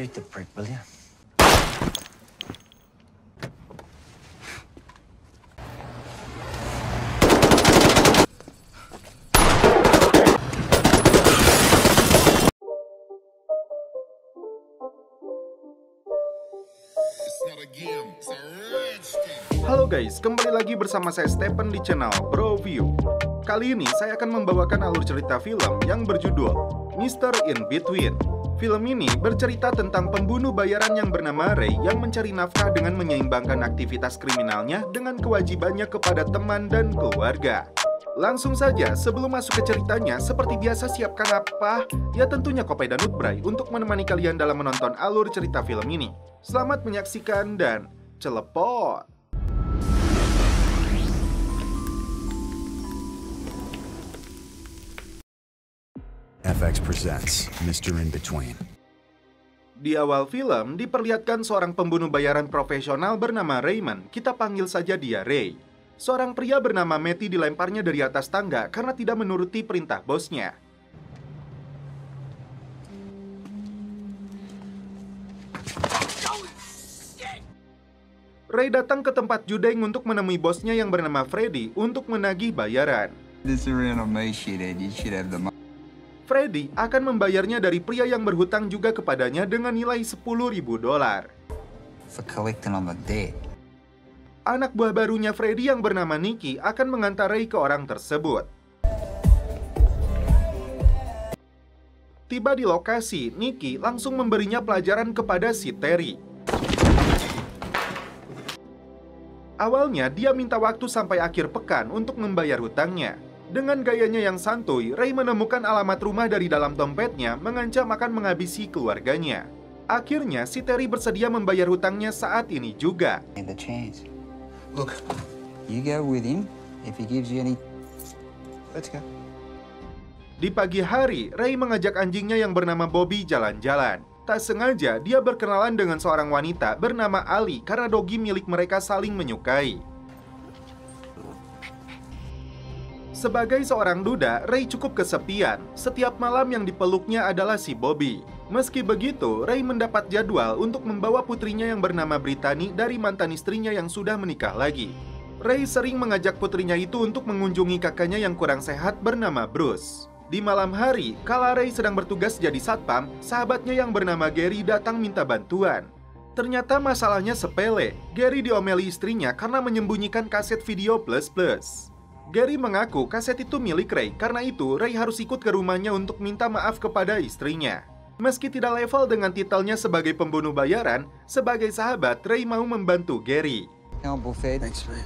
Shoot the prick, will you? Halo guys, kembali lagi bersama saya Stephen di channel Bro View. Kali ini saya akan membawakan alur cerita film yang berjudul Mr. In Between. Film ini bercerita tentang pembunuh bayaran yang bernama Ray yang mencari nafkah dengan menyeimbangkan aktivitas kriminalnya dengan kewajibannya kepada teman dan keluarga. Langsung saja, sebelum masuk ke ceritanya, seperti biasa siapkan apa? Ya tentunya kopi dan Utbray untuk menemani kalian dalam menonton alur cerita film ini. Selamat menyaksikan dan celepot! FX presents Mr. In Between. Di awal film, diperlihatkan seorang pembunuh bayaran profesional bernama Raymond. Kita panggil saja dia Ray. Seorang pria bernama Matty dilemparnya dari atas tangga karena tidak menuruti perintah bosnya. Ray datang ke tempat judeng untuk menemui bosnya yang bernama Freddy untuk menagih bayaran. Freddy akan membayarnya dari pria yang berhutang juga kepadanya dengan nilai $10.000. Anak buah barunya Freddy yang bernama Nicky akan mengantar Ray ke orang tersebut. Tiba di lokasi, Nicky langsung memberinya pelajaran kepada si Terry. Awalnya, dia minta waktu sampai akhir pekan untuk membayar hutangnya. Dengan gayanya yang santuy, Ray menemukan alamat rumah dari dalam dompetnya, mengancam akan menghabisi keluarganya. Akhirnya, si Terry bersedia membayar hutangnya saat ini juga. Look, you go with him. If he gives you any, let's go. Di pagi hari, Ray mengajak anjingnya yang bernama Bobby jalan-jalan. Tak sengaja, dia berkenalan dengan seorang wanita bernama Ali karena dogi milik mereka saling menyukai. Sebagai seorang duda, Ray cukup kesepian. Setiap malam yang dipeluknya adalah si Bobby. Meski begitu, Ray mendapat jadwal untuk membawa putrinya yang bernama Brittany dari mantan istrinya yang sudah menikah lagi. Ray sering mengajak putrinya itu untuk mengunjungi kakaknya yang kurang sehat bernama Bruce. Di malam hari, kala Ray sedang bertugas jadi satpam, sahabatnya yang bernama Gary datang minta bantuan. Ternyata masalahnya sepele. Gary diomeli istrinya karena menyembunyikan kaset video plus-plus. Gary mengaku kaset itu milik Ray, karena itu Ray harus ikut ke rumahnya untuk minta maaf kepada istrinya. Meski tidak level dengan titelnya sebagai pembunuh bayaran, sebagai sahabat, Ray mau membantu Gary. Thanks, man.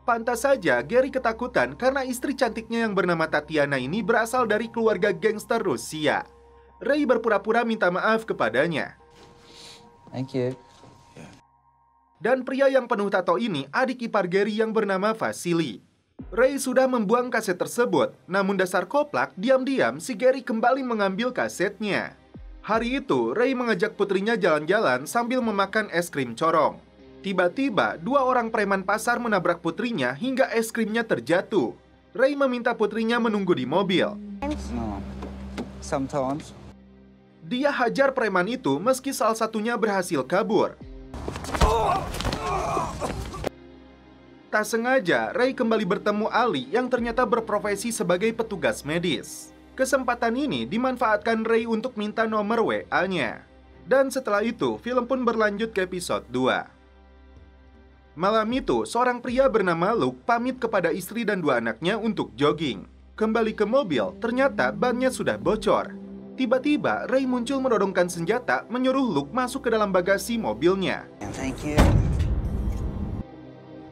Pantas saja Gary ketakutan karena istri cantiknya yang bernama Tatiana ini berasal dari keluarga gangster Rusia. Ray berpura-pura minta maaf kepadanya. Thank you. Dan pria yang penuh tato ini adik ipar Gary yang bernama Vasily. Ray sudah membuang kaset tersebut, namun dasar koplak, diam-diam si Gary kembali mengambil kasetnya. Hari itu, Ray mengajak putrinya jalan-jalan sambil memakan es krim corong. Tiba-tiba, dua orang preman pasar menabrak putrinya hingga es krimnya terjatuh. Ray meminta putrinya menunggu di mobil. Sometimes. Dia hajar preman itu meski salah satunya berhasil kabur. Tak sengaja, Ray kembali bertemu Ali yang ternyata berprofesi sebagai petugas medis. Kesempatan ini dimanfaatkan Ray untuk minta nomor WA-nya. Dan setelah itu, film pun berlanjut ke episode 2. Malam itu, seorang pria bernama Luke pamit kepada istri dan dua anaknya untuk jogging. Kembali ke mobil, ternyata bannya sudah bocor. Tiba-tiba, Ray muncul menodongkan senjata, menyuruh Luke masuk ke dalam bagasi mobilnya. Thank you.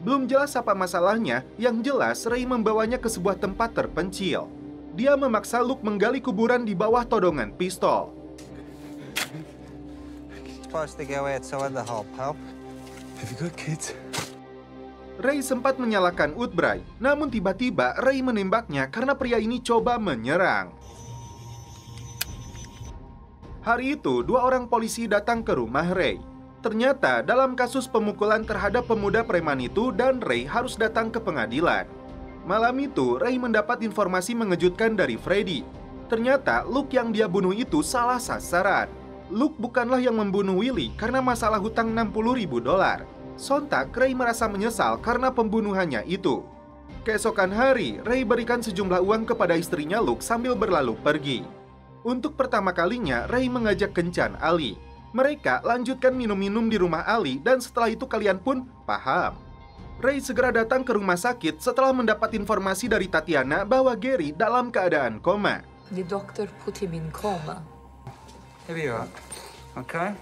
Belum jelas apa masalahnya, yang jelas Ray membawanya ke sebuah tempat terpencil. Dia memaksa Luke menggali kuburan di bawah todongan pistol. Supposed to go outside the hole, pal. Have you got kids? Ray sempat menyalakan Utbray, namun tiba-tiba Ray menembaknya karena pria ini coba menyerang. Hari itu, dua orang polisi datang ke rumah Ray. Ternyata dalam kasus pemukulan terhadap pemuda preman itu dan Ray harus datang ke pengadilan. Malam itu, Ray mendapat informasi mengejutkan dari Freddy. Ternyata Luke yang dia bunuh itu salah sasaran. Luke bukanlah yang membunuh Willy karena masalah hutang $60.000. Sontak, Ray merasa menyesal karena pembunuhannya itu. Keesokan hari, Ray berikan sejumlah uang kepada istrinya Luke sambil berlalu pergi. Untuk pertama kalinya, Ray mengajak kencan Ali. Mereka lanjutkan minum-minum di rumah Ali dan setelah itu kalian pun paham. Ray segera datang ke rumah sakit setelah mendapat informasi dari Tatiana bahwa Gary dalam keadaan koma. The doctor put him in coma. Here you are. Okay.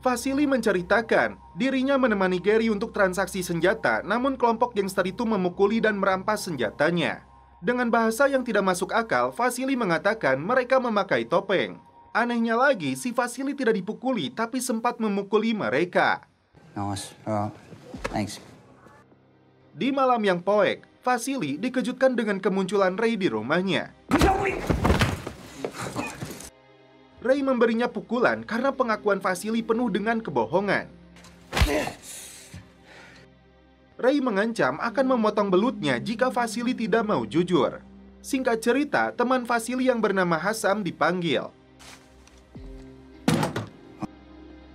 Vasily menceritakan dirinya menemani Gary untuk transaksi senjata, namun kelompok gangster itu memukuli dan merampas senjatanya. Dengan bahasa yang tidak masuk akal, Vasily mengatakan mereka memakai topeng. Anehnya lagi, si Vasily tidak dipukuli, tapi sempat memukuli mereka. Nice. All right. Thanks. Di malam yang poek, Vasily dikejutkan dengan kemunculan Ray di rumahnya. Ray memberinya pukulan karena pengakuan Vasily penuh dengan kebohongan. Ray mengancam akan memotong belutnya jika Vasily tidak mau jujur. Singkat cerita, teman Vasily yang bernama Hassam dipanggil.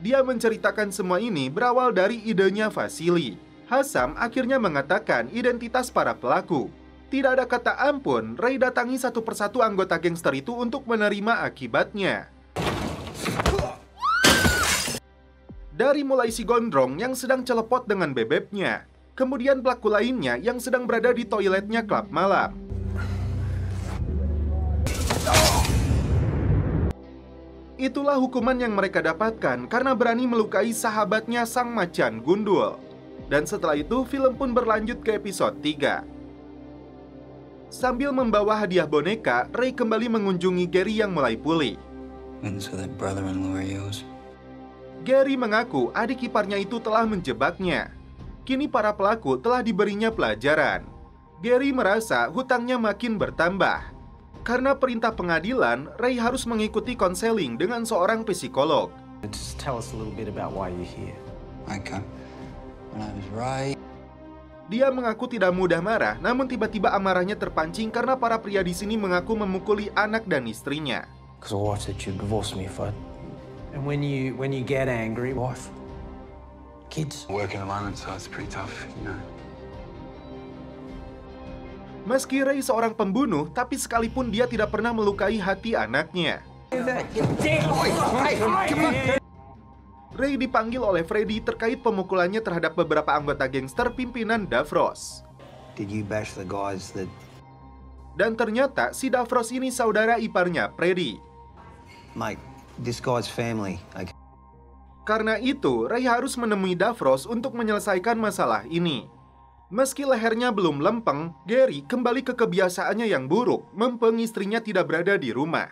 Dia menceritakan semua ini berawal dari idenya Vasily. Hassam akhirnya mengatakan identitas para pelaku. Tidak ada kata ampun, Ray datangi satu persatu anggota gangster itu untuk menerima akibatnya. Dari mulai si gondrong yang sedang celepot dengan bebeknya, kemudian pelaku lainnya yang sedang berada di toiletnya klub malam. Itulah hukuman yang mereka dapatkan karena berani melukai sahabatnya sang macan gundul. Dan setelah itu, film pun berlanjut ke episode 3. Sambil membawa hadiah boneka, Ray kembali mengunjungi Gary yang mulai pulih. And so that brother-in-law of yours. Gary mengaku adik iparnya itu telah menjebaknya. Kini para pelaku telah diberinya pelajaran. Gary merasa hutangnya makin bertambah. Karena perintah pengadilan, Ray harus mengikuti konseling dengan seorang psikolog. Just tell us a little bit about why you're here. Okay. When I was right. Dia mengaku tidak mudah marah, namun tiba-tiba amarahnya terpancing karena para pria di sini mengaku memukuli anak dan istrinya. Because I wife said she'd divorce me if I... And when you get angry, wife, kids. Working at the moment, so it's pretty tough, you know. Meski Ray seorang pembunuh, tapi sekalipun dia tidak pernah melukai hati anaknya. Ray dipanggil oleh Freddy terkait pemukulannya terhadap beberapa anggota gangster pimpinan Davros. Did you bash the guys that... Dan ternyata si Davros ini saudara iparnya Freddy. Mate, this guy's family. Okay. Karena itu, Ray harus menemui Davros untuk menyelesaikan masalah ini. Meski lehernya belum lempeng, Gary kembali ke kebiasaannya yang buruk, mempeng istrinya tidak berada di rumah.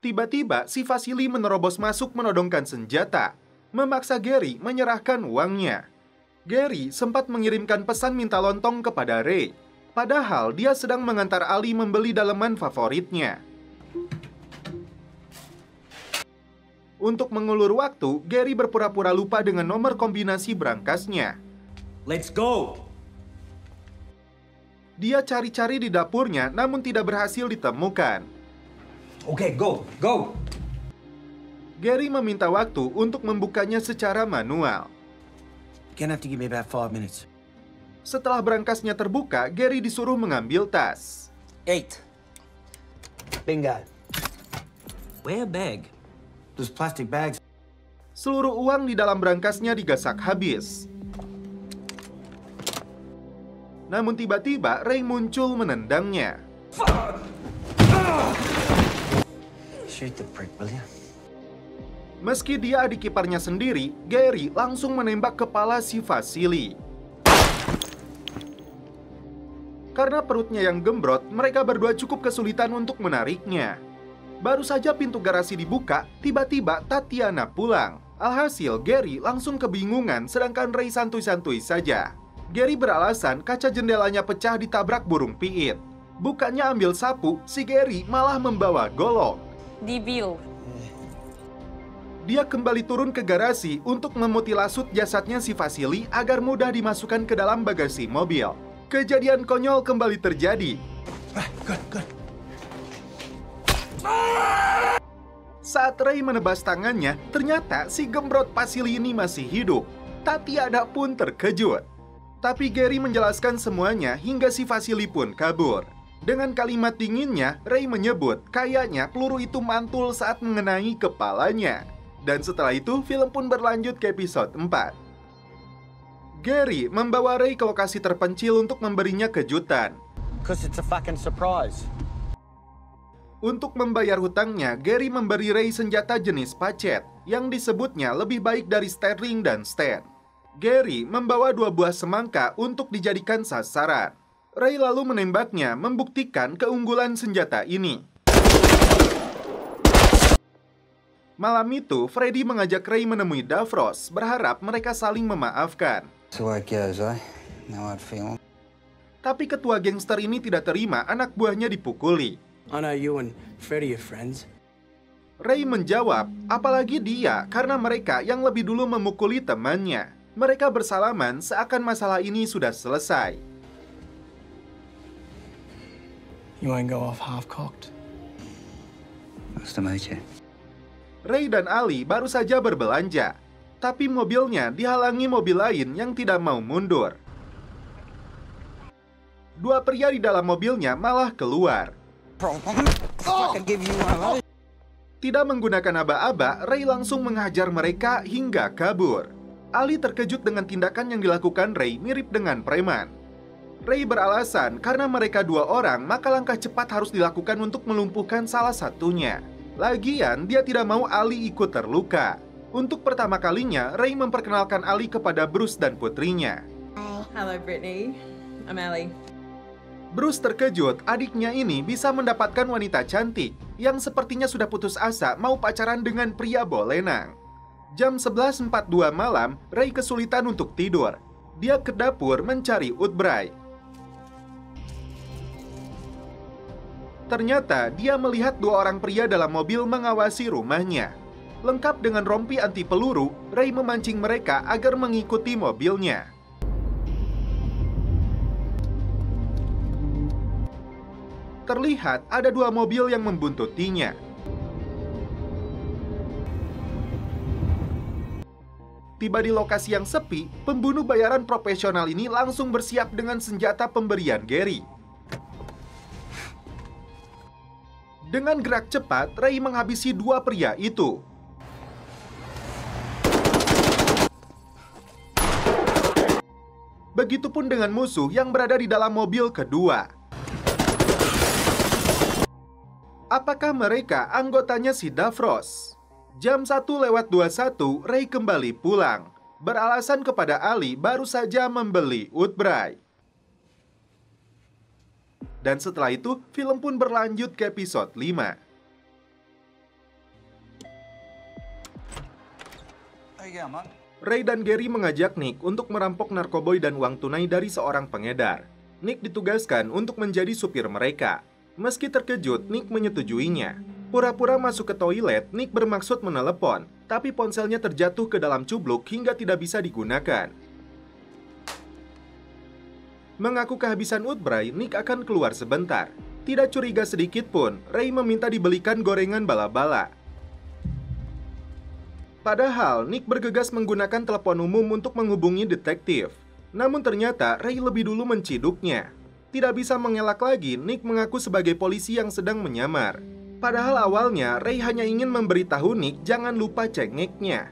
Tiba-tiba, si Vasily menerobos masuk menodongkan senjata, memaksa Gary menyerahkan uangnya. Gary sempat mengirimkan pesan minta lontong kepada Ray, padahal dia sedang mengantar Ali membeli daleman favoritnya. Untuk mengulur waktu, Gary berpura-pura lupa dengan nomor kombinasi berangkasnya. Let's go! Dia cari-cari di dapurnya, namun tidak berhasil ditemukan. Okay, go! Go! Gary meminta waktu untuk membukanya secara manual. You're gonna have to give me about 5 minutes. Setelah berangkasnya terbuka, Gary disuruh mengambil tas. 8. Bingo. Where a bag? Those plastic bags. Seluruh uang di dalam berangkasnya digasak habis. Namun tiba-tiba Ray muncul menendangnya. Shoot the prick, will you? Meski dia adik iparnya sendiri, Gary langsung menembak kepala si Vasily. Karena perutnya yang gembrot, mereka berdua cukup kesulitan untuk menariknya. Baru saja pintu garasi dibuka, tiba-tiba Tatiana pulang. Alhasil, Gary langsung kebingungan sedangkan Ray santuy-santuy saja. Gary beralasan kaca jendelanya pecah ditabrak burung piit. Bukannya ambil sapu, si Gary malah membawa golok. Debil. Dia kembali turun ke garasi untuk memutilasi jasadnya si Vasily agar mudah dimasukkan ke dalam bagasi mobil. Kejadian konyol kembali terjadi. Good. Saat Ray menebas tangannya, ternyata si gembrot Pasili ini masih hidup. Tak tiada pun terkejut. Tapi Gary menjelaskan semuanya hingga si Vasily pun kabur. Dengan kalimat dinginnya, Ray menyebut kayaknya peluru itu mantul saat mengenai kepalanya. Dan setelah itu, film pun berlanjut ke episode 4. Gary membawa Ray ke lokasi terpencil untuk memberinya kejutan. Because it's a fucking surprise. Untuk membayar hutangnya, Gary memberi Ray senjata jenis pacet yang disebutnya lebih baik dari Sterling dan Stan. Gary membawa 2 buah semangka untuk dijadikan sasaran. Ray lalu menembaknya, membuktikan keunggulan senjata ini. Malam itu, Freddy mengajak Ray menemui Davros, berharap mereka saling memaafkan. So it goes, eh? No hard feeling. Tapi ketua gangster ini tidak terima anak buahnya dipukuli. I know you and Freddie are friends. Ray menjawab, apalagi dia, karena mereka yang lebih dulu memukuli temannya. Mereka bersalaman seakan masalah ini sudah selesai. You won't go off half-cocked. Nice to meet you. Ray dan Ali baru saja berbelanja, tapi mobilnya dihalangi mobil lain yang tidak mau mundur. 2 pria di dalam mobilnya malah keluar. Tidak menggunakan aba-aba, Ray langsung menghajar mereka hingga kabur. Ali terkejut dengan tindakan yang dilakukan Ray mirip dengan preman. Ray beralasan karena mereka 2 orang, maka langkah cepat harus dilakukan untuk melumpuhkan salah satunya. Lagian, dia tidak mau Ali ikut terluka. Untuk pertama kalinya, Ray memperkenalkan Ali kepada Bruce dan putrinya. Hello, Brittany. I'm Ellie. Bruce terkejut adiknya ini bisa mendapatkan wanita cantik yang sepertinya sudah putus asa mau pacaran dengan pria bolenang. Jam 11.42 malam, Ray kesulitan untuk tidur. Dia ke dapur mencari Woodbury. Ternyata dia melihat 2 orang pria dalam mobil mengawasi rumahnya. Lengkap dengan rompi anti peluru, Ray memancing mereka agar mengikuti mobilnya. Terlihat ada 2 mobil yang membuntutinya. Tiba di lokasi yang sepi, pembunuh bayaran profesional ini langsung bersiap dengan senjata pemberian Gary. Dengan gerak cepat, Ray menghabisi 2 pria itu. Begitupun dengan musuh yang berada di dalam mobil kedua. Apakah mereka anggotanya si Davros? Jam 1:21, Ray kembali pulang. Beralasan kepada Ali baru saja membeli Woodbury. Dan setelah itu, film pun berlanjut ke episode 5. Ray dan Gary mengajak Nick untuk merampok narkoboy dan uang tunai dari seorang pengedar. Nick ditugaskan untuk menjadi supir mereka. Meski terkejut, Nick menyetujuinya. Pura-pura masuk ke toilet, Nick bermaksud menelepon, tapi ponselnya terjatuh ke dalam cubluk hingga tidak bisa digunakan. Mengaku kehabisan Woodbury, Nick akan keluar sebentar. Tidak curiga sedikit pun, Ray meminta dibelikan gorengan bala-bala. Padahal, Nick bergegas menggunakan telepon umum untuk menghubungi detektif. Namun ternyata, Ray lebih dulu menciduknya. Tidak bisa mengelak lagi, Nick mengaku sebagai polisi yang sedang menyamar. Padahal awalnya, Ray hanya ingin memberitahu Nick jangan lupa cengeknya.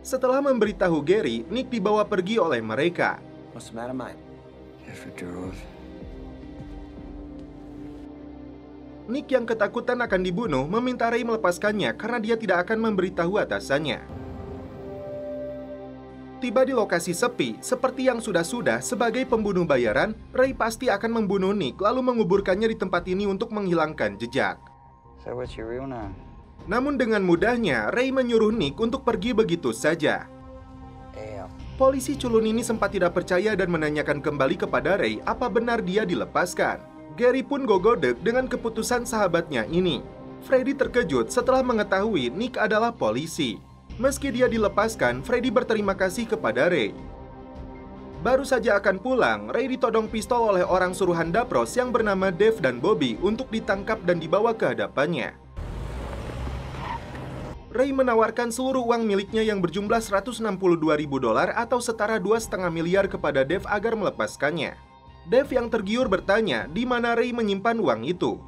Setelah memberitahu Gary, Nick dibawa pergi oleh mereka. What's the matter, mate? Nick yang ketakutan akan dibunuh meminta Ray melepaskannya karena dia tidak akan memberitahu atasannya. Tiba di lokasi sepi, seperti yang sudah-sudah sebagai pembunuh bayaran, Ray pasti akan membunuh Nick lalu menguburkannya di tempat ini untuk menghilangkan jejak. So what's your real name? Namun dengan mudahnya, Ray menyuruh Nick untuk pergi begitu saja. Polisi culun ini sempat tidak percaya dan menanyakan kembali kepada Ray apa benar dia dilepaskan. Gary pun gogodek dengan keputusan sahabatnya ini. Freddy terkejut setelah mengetahui Nick adalah polisi. Meski dia dilepaskan, Freddy berterima kasih kepada Ray. Baru saja akan pulang, Ray ditodong pistol oleh orang suruhan Davros yang bernama Dave dan Bobby untuk ditangkap dan dibawa ke hadapannya. Ray menawarkan seluruh uang miliknya yang berjumlah $162.000 atau setara 2,5 miliar kepada Dave agar melepaskannya. Dave yang tergiur bertanya di mana Ray menyimpan uang itu.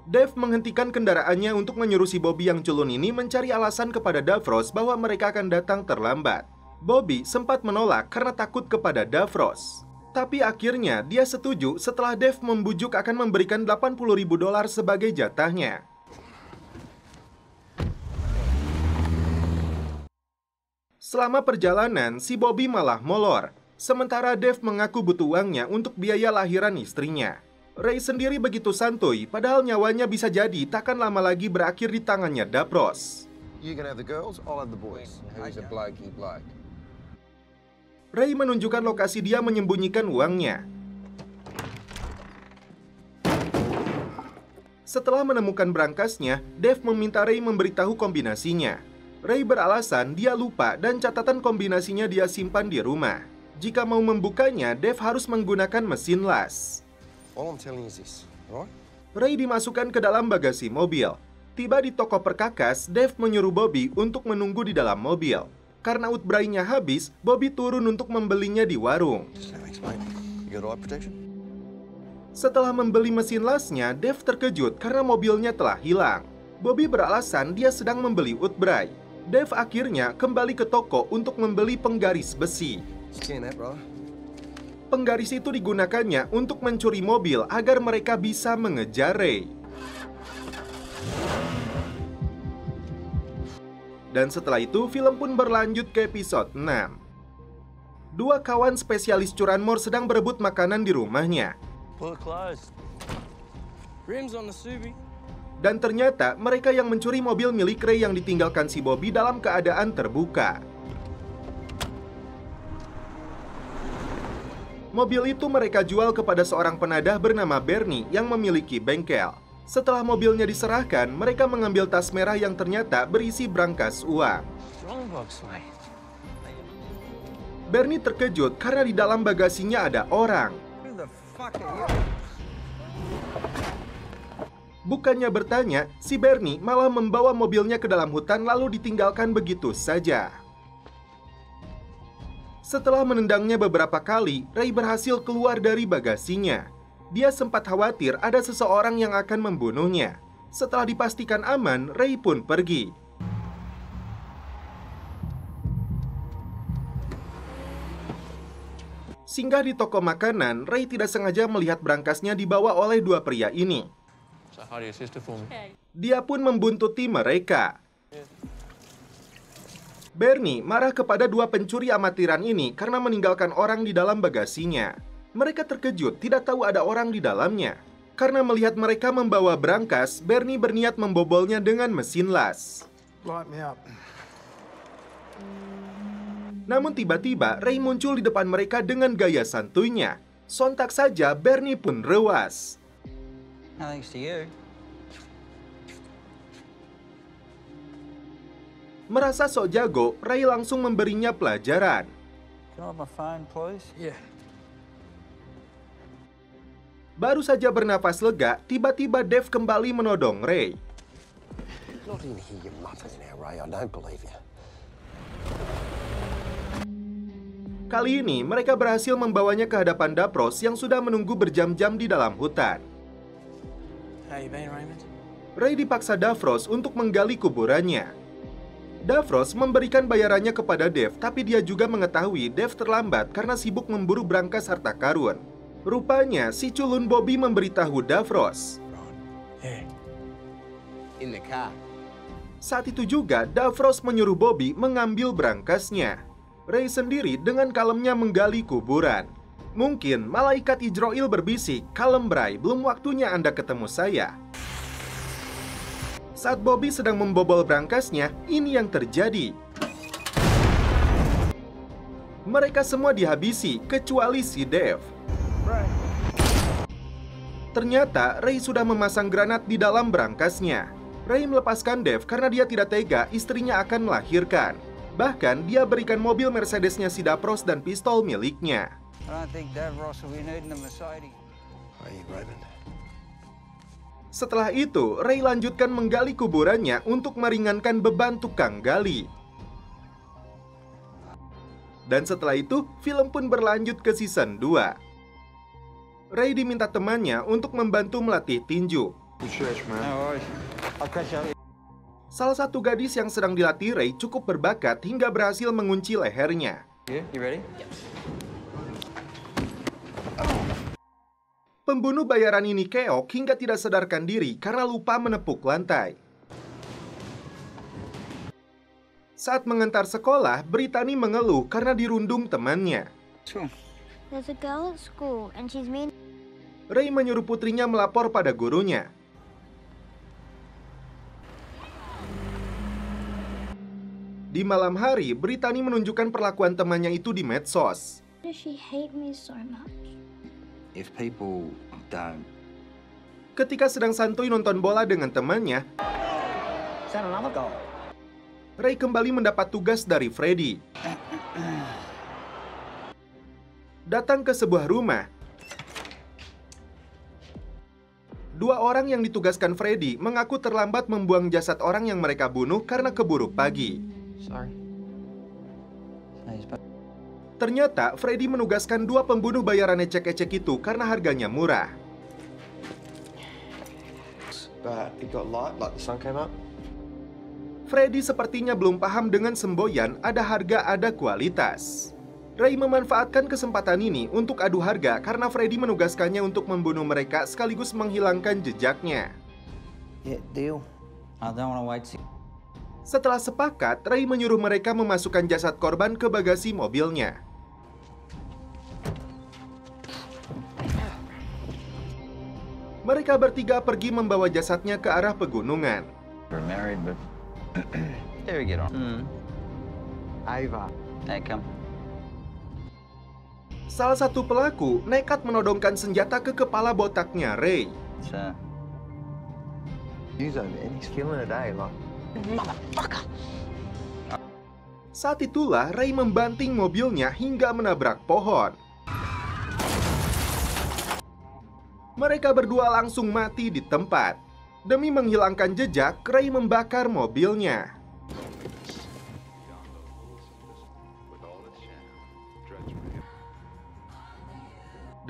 Dave menghentikan kendaraannya untuk menyuruh si Bobby yang culun ini mencari alasan kepada Davros bahwa mereka akan datang terlambat. Bobby sempat menolak karena takut kepada Davros. Tapi akhirnya dia setuju setelah Dave membujuk akan memberikan $80.000 sebagai jatahnya. Selama perjalanan, si Bobby malah molor. Sementara Dave mengaku butuh uangnya untuk biaya lahiran istrinya. Ray sendiri begitu santuy, padahal nyawanya bisa jadi takkan lama lagi berakhir di tangannya Davros. Ray menunjukkan lokasi dia menyembunyikan uangnya. Setelah menemukan berangkasnya, Dave meminta Ray memberitahu kombinasinya. Ray beralasan dia lupa dan catatan kombinasinya dia simpan di rumah. Jika mau membukanya, Dave harus menggunakan mesin las. Ray dimasukkan ke dalam bagasi mobil. Tiba di toko perkakas, Dave menyuruh Bobby untuk menunggu di dalam mobil. Karena Woodbury-nya habis, Bobby turun untuk membelinya di warung. Setelah membeli mesin lasnya, Dave terkejut karena mobilnya telah hilang. Bobby beralasan dia sedang membeli Woodbury. Dave akhirnya kembali ke toko untuk membeli penggaris besi. Penggaris itu digunakannya untuk mencuri mobil agar mereka bisa mengejar Ray. Dan setelah itu, film pun berlanjut ke episode 6. Dua kawan spesialis curanmor sedang berebut makanan di rumahnya. Dan ternyata mereka yang mencuri mobil milik Ray yang ditinggalkan si Bobby dalam keadaan terbuka. Mobil itu mereka jual kepada seorang penadah bernama Bernie yang memiliki bengkel. Setelah mobilnya diserahkan, mereka mengambil tas merah yang ternyata berisi berangkas uang. Bernie terkejut karena di dalam bagasinya ada orang. Bukannya bertanya, si Bernie malah membawa mobilnya ke dalam hutan lalu ditinggalkan begitu saja. Setelah menendangnya beberapa kali, Ray berhasil keluar dari bagasinya. Dia sempat khawatir ada seseorang yang akan membunuhnya. Setelah dipastikan aman, Ray pun pergi. Singgah di toko makanan, Ray tidak sengaja melihat berangkasnya dibawa oleh dua pria ini. Dia pun membuntuti mereka. Bernie marah kepada dua pencuri amatiran ini karena meninggalkan orang di dalam bagasinya. Mereka terkejut tidak tahu ada orang di dalamnya. Karena melihat mereka membawa berangkas, Bernie berniat membobolnya dengan mesin las. Namun tiba-tiba Ray muncul di depan mereka dengan gaya santuinya. Sontak saja Bernie pun rewas. Thanks to you. Merasa sok jago, Ray langsung memberinya pelajaran. Can I have my phone, please? Yeah. Baru saja bernafas lega, tiba-tiba Dave kembali menodong Ray. Not in here, you muffin now, Ray. I don't believe you. Kali ini, mereka berhasil membawanya ke hadapan Davros yang sudah menunggu berjam-jam di dalam hutan. How you been, Raymond? Ray dipaksa Davros untuk menggali kuburannya. Davros memberikan bayarannya kepada Dave, tapi dia juga mengetahui Dave terlambat karena sibuk memburu berangkas harta karun. Rupanya, si culun Bobby memberitahu Davros. Yeah. In the car. Saat itu juga, Davros menyuruh Bobby mengambil berangkasnya. Ray sendiri dengan kalemnya menggali kuburan. Mungkin malaikat Ijroil berbisik, "Kalem Bray, belum waktunya Anda ketemu saya." Saat Bobby sedang membobol berangkasnya, ini yang terjadi. Mereka semua dihabisi, kecuali si Dave. Ternyata Ray sudah memasang granat di dalam berangkasnya. Ray melepaskan Dave karena dia tidak tega istrinya akan melahirkan. Bahkan dia berikan mobil Mercedesnya si Davros dan pistol miliknya. I don't think Davros will be needing a Mercedes. Hey, Raymond. Setelah itu, Ray lanjutkan menggali kuburannya untuk meringankan beban tukang gali. Dan setelah itu, film pun berlanjut ke season 2. Ray diminta temannya untuk membantu melatih tinju. Salah satu gadis yang sedang dilatih Ray cukup berbakat hingga berhasil mengunci lehernya. You ready? Pembunuh bayaran ini keok hingga tidak sadarkan diri karena lupa menepuk lantai. Saat mengantar sekolah, Brittany mengeluh karena dirundung temannya. There's a girl at school and she's mean. Ray menyuruh putrinya melapor pada gurunya. Di malam hari, Brittany menunjukkan perlakuan temannya itu di medsos. Does she hate me so much? If people don't... Ketika sedang santuy nonton bola dengan temannya, Is that another goal? Ray kembali mendapat tugas dari Freddy. Datang ke sebuah rumah. Dua orang yang ditugaskan Freddy mengaku terlambat membuang jasad orang yang mereka bunuh karena keburu pagi. Sorry. Ternyata Freddy menugaskan dua pembunuh bayaran ecek-ecek itu karena harganya murah. But it got light, like the sun came up. Freddy sepertinya belum paham dengan semboyan ada harga ada kualitas. Ray memanfaatkan kesempatan ini untuk adu harga karena Freddy menugaskannya untuk membunuh mereka sekaligus menghilangkan jejaknya. Yeah, deal. I don't want to wait. Setelah sepakat, Ray menyuruh mereka memasukkan jasad korban ke bagasi mobilnya. Mereka bertiga pergi membawa jasadnya ke arah pegunungan. We're married, but there we get on. Ava. Hey, come. Salah satu pelaku nekat menodongkan senjata ke kepala botaknya Ray. He's over there. He's killing it, like. Saat itulah Ray membanting mobilnya hingga menabrak pohon. Mereka berdua langsung mati di tempat. Demi menghilangkan jejak, Ray membakar mobilnya.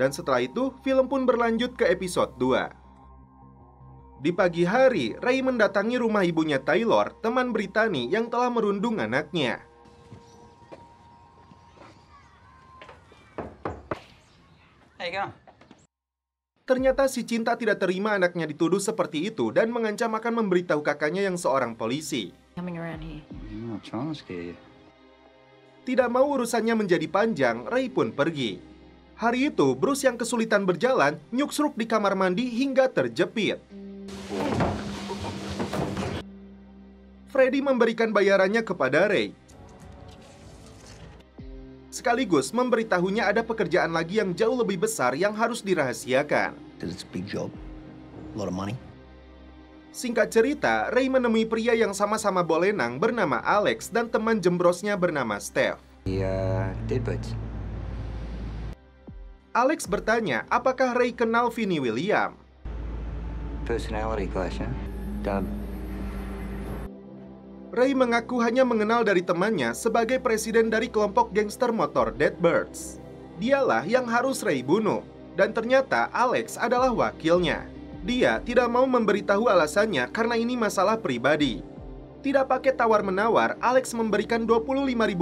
Dan setelah itu, film pun berlanjut ke episode 2. Di pagi hari, Ray mendatangi rumah ibunya Taylor, teman Brittany yang telah merundung anaknya. Hey, go. Ternyata si Cinta tidak terima anaknya dituduh seperti itu dan mengancam akan memberitahu kakaknya yang seorang polisi. Coming around here. I'm not trying to scare you. Tidak mau urusannya menjadi panjang, Ray pun pergi. Hari itu, Bruce yang kesulitan berjalan, nyuksruk di kamar mandi hingga terjepit. Freddy memberikan bayarannya kepada Ray. Sekaligus memberitahunya ada pekerjaan lagi yang jauh lebih besar yang harus dirahasiakan. It's a big job. A lot of money. Singkat cerita, Ray menemui pria yang sama-sama bolenang bernama Alex dan teman jembrosnya bernama Steph. Deadbirds. Alex bertanya apakah Ray kenal Vinnie William. Personality clash, huh? Done. Ray mengaku hanya mengenal dari temannya sebagai presiden dari kelompok gangster motor Deadbirds. Dialah yang harus Ray bunuh, dan ternyata Alex adalah wakilnya. Dia tidak mau memberitahu alasannya karena ini masalah pribadi. Tidak pakai tawar-menawar, Alex memberikan $25.000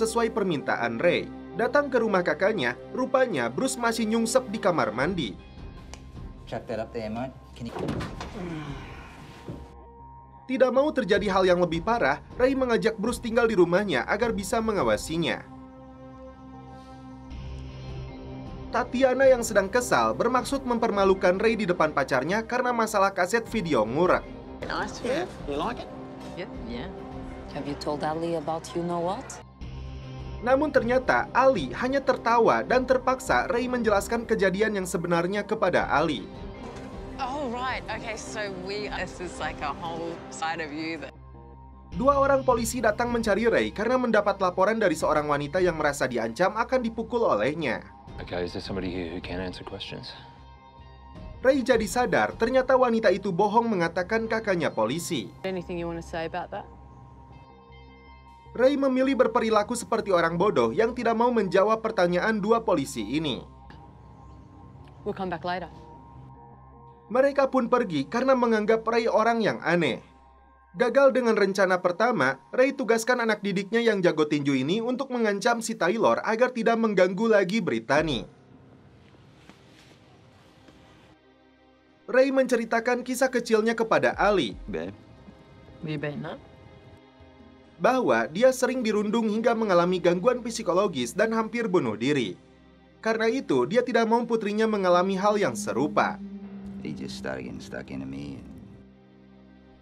sesuai permintaan Ray. Datang ke rumah kakaknya, rupanya Bruce masih nyungsep di kamar mandi. Chuck that up there, mate. Can you... Tidak mau terjadi hal yang lebih parah, Ray mengajak Bruce tinggal di rumahnya agar bisa mengawasinya. Tatiana yang sedang kesal bermaksud mempermalukan Ray di depan pacarnya karena masalah kaset video ngurek. Nice, yeah. You like it? Yeah. Have you told Ali about you know what? Namun ternyata Ali hanya tertawa dan terpaksa Ray menjelaskan kejadian yang sebenarnya kepada Ali. Oh, right. Okay, so this is like a whole side of you that... Dua orang polisi datang mencari Ray karena mendapat laporan dari seorang wanita yang merasa diancam akan dipukul olehnya. Okay, is there somebody here who can answer questions? Ray jadi sadar ternyata wanita itu bohong mengatakan kakaknya polisi. Anything you want to say about that? Ray memilih berperilaku seperti orang bodoh yang tidak mau menjawab pertanyaan dua polisi ini. We'll come back later. Mereka pun pergi karena menganggap Ray orang yang aneh. Gagal dengan rencana pertama, Ray tugaskan anak didiknya yang jago tinju ini untuk mengancam si Taylor agar tidak mengganggu lagi Brittany. Ray menceritakan kisah kecilnya kepada Ali. Babe. You beaten up? Bahwa dia sering dirundung hingga mengalami gangguan psikologis dan hampir bunuh diri. Karena itu, dia tidak mau putrinya mengalami hal yang serupa. He just started getting stuck into me.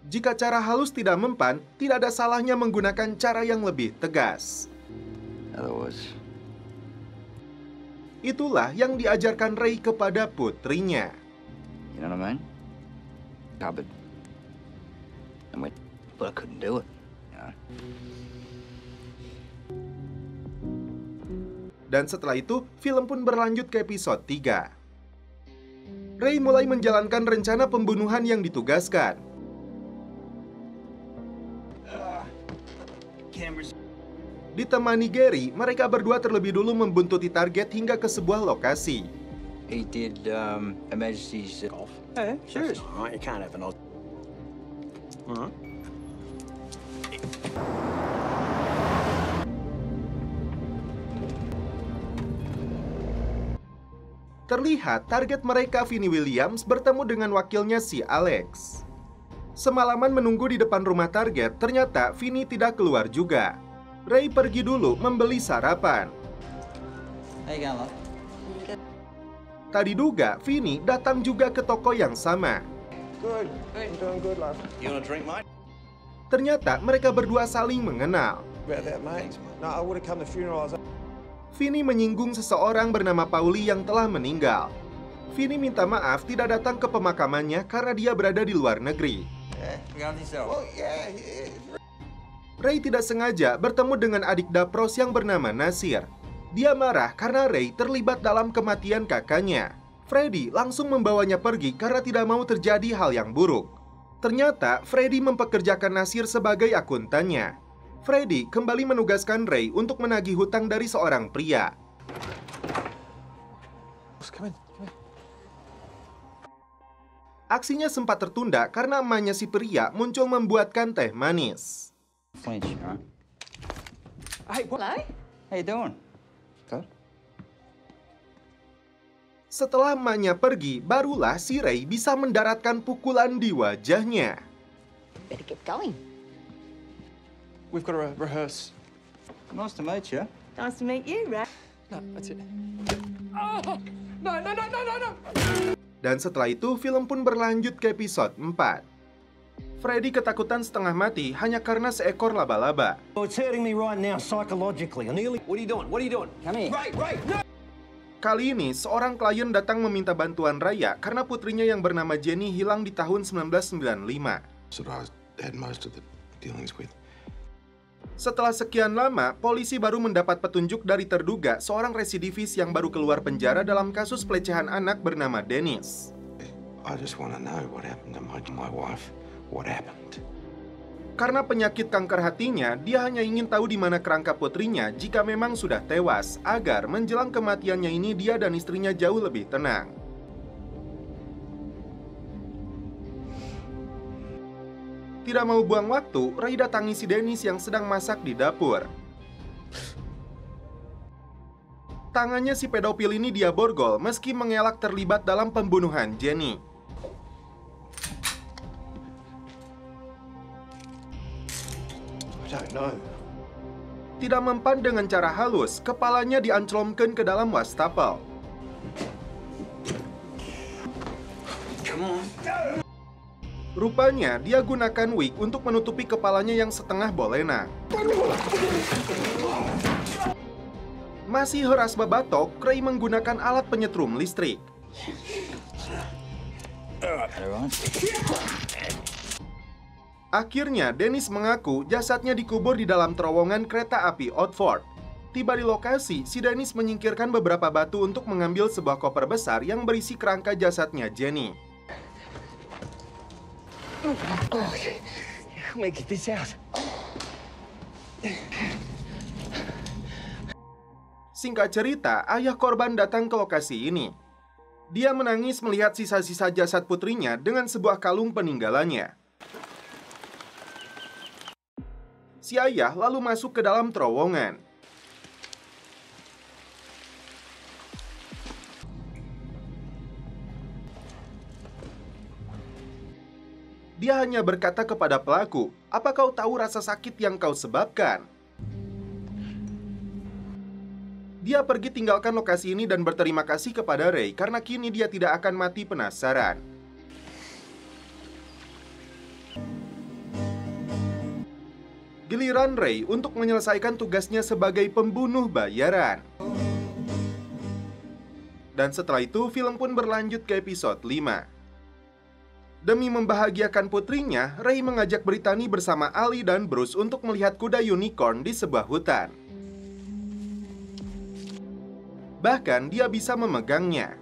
Jika cara halus tidak mempan, tidak ada salahnya menggunakan cara yang lebih tegas. Otherwise, Itulah yang diajarkan Ray kepada putrinya. you know what I mean? Cupboard. And but I couldn't do it, you know? Dan setelah itu, film pun berlanjut ke episode 3. Ray mulai menjalankan rencana pembunuhan yang ditugaskan. Ditemani Gary, mereka berdua terlebih dulu membuntuti target hingga ke sebuah lokasi. He did emergencies off. Yeah, sure. All right, you can't have an old. Terlihat target mereka, Vinnie Williams, bertemu dengan wakilnya si Alex. Semalaman menunggu di depan rumah target, ternyata Vinnie tidak keluar juga. Ray pergi dulu membeli sarapan. How you going, love? Tak diduga, Vinnie datang juga ke toko yang sama. Good. I'm doing good, love. You want a drink, mate? Ternyata mereka berdua saling mengenal. About that, mate. No, I would have come to the funeral. Vinnie menyinggung seseorang bernama Pauli yang telah meninggal. Vinnie minta maaf tidak datang ke pemakamannya karena dia berada di luar negeri. Ray tidak sengaja bertemu dengan adik Dapros yang bernama Nasir. Dia marah karena Ray terlibat dalam kematian kakaknya. Freddy langsung membawanya pergi karena tidak mau terjadi hal yang buruk. Ternyata Freddy mempekerjakan Nasir sebagai akuntannya. Freddy kembali menugaskan Ray untuk menagih hutang dari seorang pria. Aksinya sempat tertunda karena emaknya si pria muncul membuatkan teh manis. Flinch, all right? Hey, hello? How you doing? Good. Setelah emaknya pergi, barulah si Ray bisa mendaratkan pukulan di wajahnya. Better get going. We've got to rehearse. Nice to meet you. Nice to meet you, Ray. No, that's it. Oh! No! Dan setelah itu, film pun berlanjut ke episode 4. Freddy ketakutan setengah mati hanya karena seekor laba-laba. It's hurting me right now psychologically. I nearly... What are you doing? What are you doing? Come here. Right, no! Kali ini, seorang klien datang meminta bantuan Raya karena putrinya yang bernama Jenny hilang di tahun 1995. So I had most of the dealings with. Setelah sekian lama, polisi baru mendapat petunjuk dari terduga seorang residivis yang baru keluar penjara dalam kasus pelecehan anak bernama Dennis. I just want to know what happened to my wife. What happened? Karena penyakit kanker hatinya, dia hanya ingin tahu di mana kerangka putrinya jika memang sudah tewas, agar menjelang kematiannya ini dia dan istrinya jauh lebih tenang. Tidak mau buang waktu, Ray datangi si Dennis yang sedang masak di dapur. Tangannya si pedofil ini dia borgol meski mengelak terlibat dalam pembunuhan Jenny. I don't know. Tidak mempan dengan cara halus, kepalanya dianclomkan ke dalam wastafel. Come on. Rupanya dia gunakan wig untuk menutupi kepalanya yang setengah bolena. Masih heras babatok, Ray menggunakan alat penyetrum listrik. Akhirnya, Dennis mengaku jasadnya dikubur di dalam terowongan kereta api Otford. Tiba di lokasi, si Dennis menyingkirkan beberapa batu untuk mengambil sebuah koper besar yang berisi kerangka jasadnya Jenny. Singkat cerita, ayah korban datang ke lokasi ini. Dia menangis melihat sisa-sisa jasad putrinya dengan sebuah kalung peninggalannya. Si ayah lalu masuk ke dalam terowongan. Dia hanya berkata kepada pelaku, "Apa kau tahu rasa sakit yang kau sebabkan?" Dia pergi tinggalkan lokasi ini dan berterima kasih kepada Ray karena kini dia tidak akan mati penasaran. Giliran Ray untuk menyelesaikan tugasnya sebagai pembunuh bayaran. Dan setelah itu, film pun berlanjut ke episode 5. Demi membahagiakan putrinya, Ray mengajak Brittany bersama Ali dan Bruce untuk melihat kuda unicorn di sebuah hutan. Bahkan dia bisa memegangnya.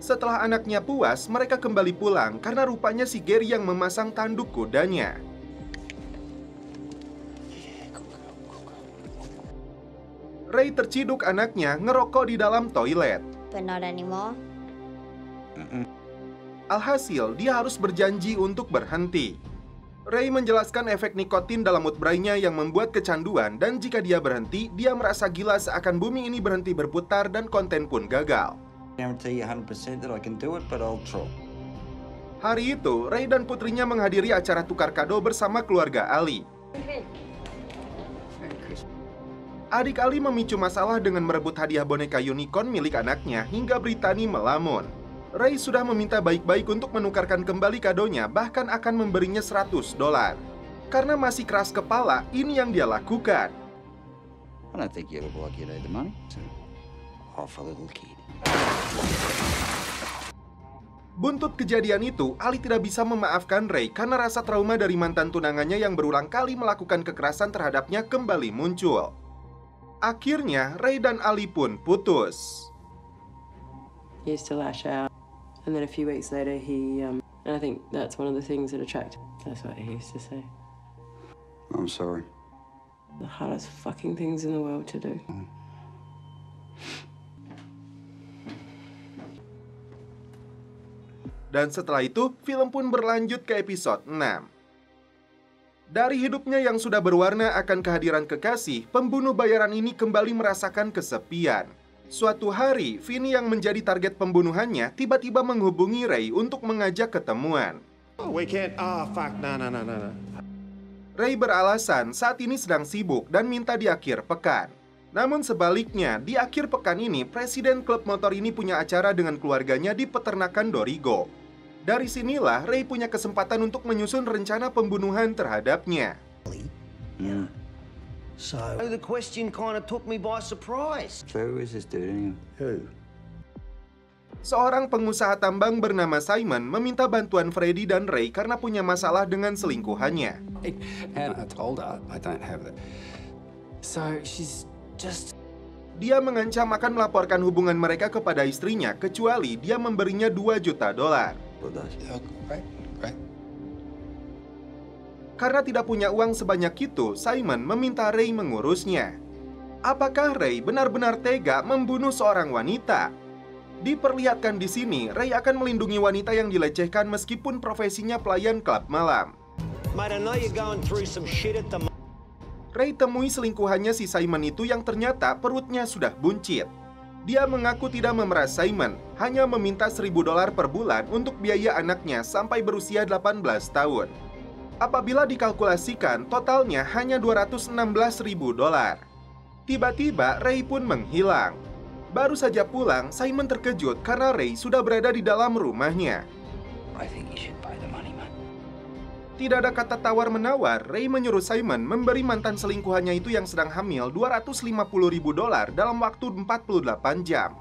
Setelah anaknya puas, mereka kembali pulang karena rupanya si Gary yang memasang tanduk kudanya. Ray terciduk anaknya ngerokok di dalam toilet. But not anymore. Alhasil, dia harus berjanji untuk berhenti. Ray menjelaskan efek nikotin dalam mood brainnya yang membuat kecanduan, dan jika dia berhenti, dia merasa gila seakan bumi ini berhenti berputar dan konten pun gagal. Hari itu, Ray dan putrinya menghadiri acara tukar kado bersama keluarga Ali. Adik Ali memicu masalah dengan merebut hadiah boneka unicorn milik anaknya hingga Brittany melamun. Ray sudah meminta baik-baik untuk menukarkan kembali kadonya, bahkan akan memberinya $100. Karena masih keras kepala, ini yang dia lakukan. Buntut kejadian itu, Ali tidak bisa memaafkan Ray karena rasa trauma dari mantan tunangannya yang berulang kali melakukan kekerasan terhadapnya kembali muncul. Akhirnya, Ray dan Ali pun putus. He used to lash out. And then a few weeks later, and I think that's one of the things that attracted. That's what he used to say. I'm sorry. The hardest fucking things in the world to do. Dan setelah itu, film pun berlanjut ke episode 6. Dari hidupnya yang sudah berwarna akan kehadiran kekasih, pembunuh bayaran ini kembali merasakan kesepian. Suatu hari, Vinny yang menjadi target pembunuhannya tiba-tiba menghubungi Ray untuk mengajak ketemuan. Ray beralasan saat ini sedang sibuk dan minta di akhir pekan. Namun sebaliknya, di akhir pekan ini, presiden klub motor ini punya acara dengan keluarganya di peternakan Dorigo. Dari sinilah Ray punya kesempatan untuk menyusun rencana pembunuhan terhadapnya. So the question kind of took me by surprise. Who is this dude anyway? Who? Seorang pengusaha tambang bernama Simon meminta bantuan Freddy dan Ray karena punya masalah dengan selingkuhannya. And I told her I don't have that. So she's just... Dia mengancam akan melaporkan hubungan mereka kepada istrinya kecuali dia memberinya $2 juta. Karena tidak punya uang sebanyak itu, Simon meminta Ray mengurusnya. Apakah Ray benar-benar tega membunuh seorang wanita? Diperlihatkan di sini, Ray akan melindungi wanita yang dilecehkan meskipun profesinya pelayan klub malam. Ray temui selingkuhannya si Simon itu yang ternyata perutnya sudah buncit. Dia mengaku tidak memeras Simon, hanya meminta $1.000 per bulan untuk biaya anaknya sampai berusia 18 tahun. Apabila dikalkulasikan, totalnya hanya $216.000. Tiba-tiba, Ray pun menghilang. Baru saja pulang, Simon terkejut karena Ray sudah berada di dalam rumahnya. Tidak ada kata tawar-menawar, Ray menyuruh Simon memberi mantan selingkuhannya itu yang sedang hamil $250.000 dalam waktu 48 jam.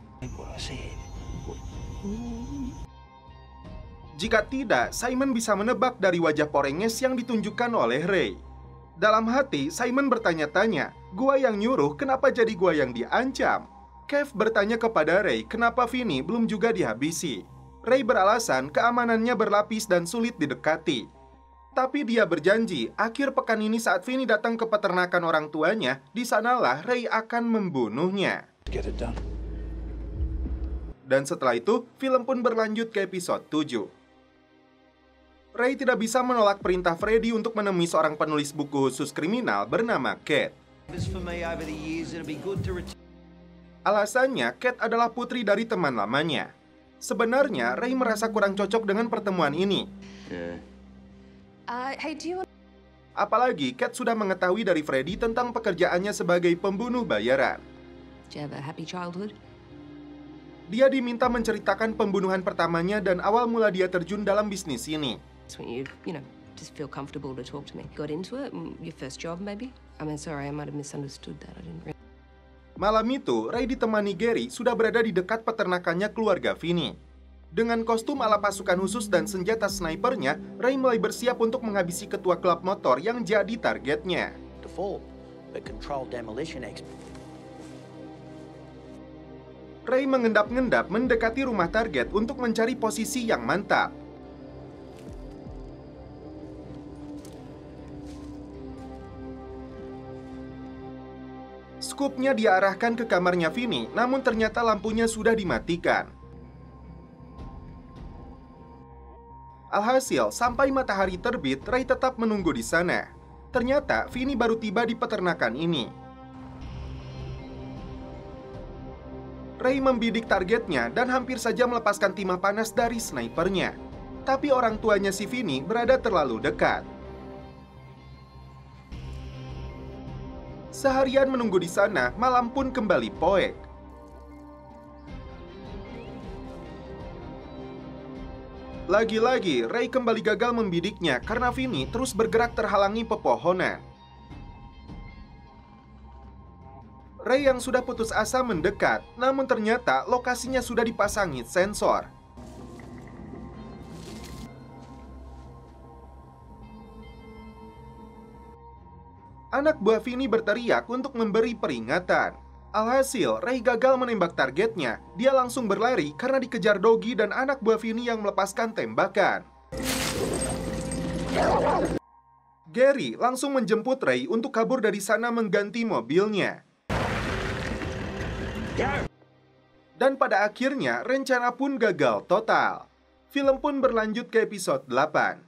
Jika tidak, Simon bisa menebak dari wajah porenges yang ditunjukkan oleh Ray. Dalam hati, Simon bertanya-tanya, gua yang nyuruh kenapa jadi gua yang diancam? Kev bertanya kepada Ray kenapa Vinny belum juga dihabisi. Ray beralasan keamanannya berlapis dan sulit didekati. Tapi dia berjanji, akhir pekan ini saat Vinny datang ke peternakan orang tuanya, di sanalah Ray akan membunuhnya. Get it done. Dan setelah itu, film pun berlanjut ke episode 7. Ray tidak bisa menolak perintah Freddy untuk menemui seorang penulis buku khusus kriminal bernama Kate. Alasannya, Kate adalah putri dari teman lamanya. Sebenarnya, Ray merasa kurang cocok dengan pertemuan ini. Apalagi, Kate sudah mengetahui dari Freddy tentang pekerjaannya sebagai pembunuh bayaran. Do you have a happy childhood? Dia diminta menceritakan pembunuhan pertamanya dan awal mula dia terjun dalam bisnis ini. When you know, just feel comfortable to talk to me. Got into it, your first job maybe? I mean, sorry, I might have misunderstood that. I didn't really... Malam itu, Ray ditemani Gary sudah berada di dekat peternakannya keluarga Vinny. Dengan kostum ala pasukan khusus dan senjata snipernya, Ray mulai bersiap untuk menghabisi ketua klub motor yang jadi targetnya. Ray mengendap-endap mendekati rumah target untuk mencari posisi yang mantap. Skupnya diarahkan ke kamarnya Vinny, namun ternyata lampunya sudah dimatikan. Alhasil, sampai matahari terbit, Ray tetap menunggu di sana. Ternyata, Vinny baru tiba di peternakan ini. Ray membidik targetnya dan hampir saja melepaskan timah panas dari snipernya. Tapi orang tuanya si Vinny berada terlalu dekat. Seharian menunggu di sana, malam pun kembali poek. Lagi-lagi, Ray kembali gagal membidiknya karena Vinny terus bergerak terhalangi pepohonan. Ray yang sudah putus asa mendekat, namun ternyata lokasinya sudah dipasangi sensor. Anak buah Vinny berteriak untuk memberi peringatan. Alhasil, Ray gagal menembak targetnya. Dia langsung berlari karena dikejar Doggy dan anak buah Vinny yang melepaskan tembakan. Gary langsung menjemput Ray untuk kabur dari sana mengganti mobilnya. Dan pada akhirnya, rencana pun gagal total. Film pun berlanjut ke episode 8.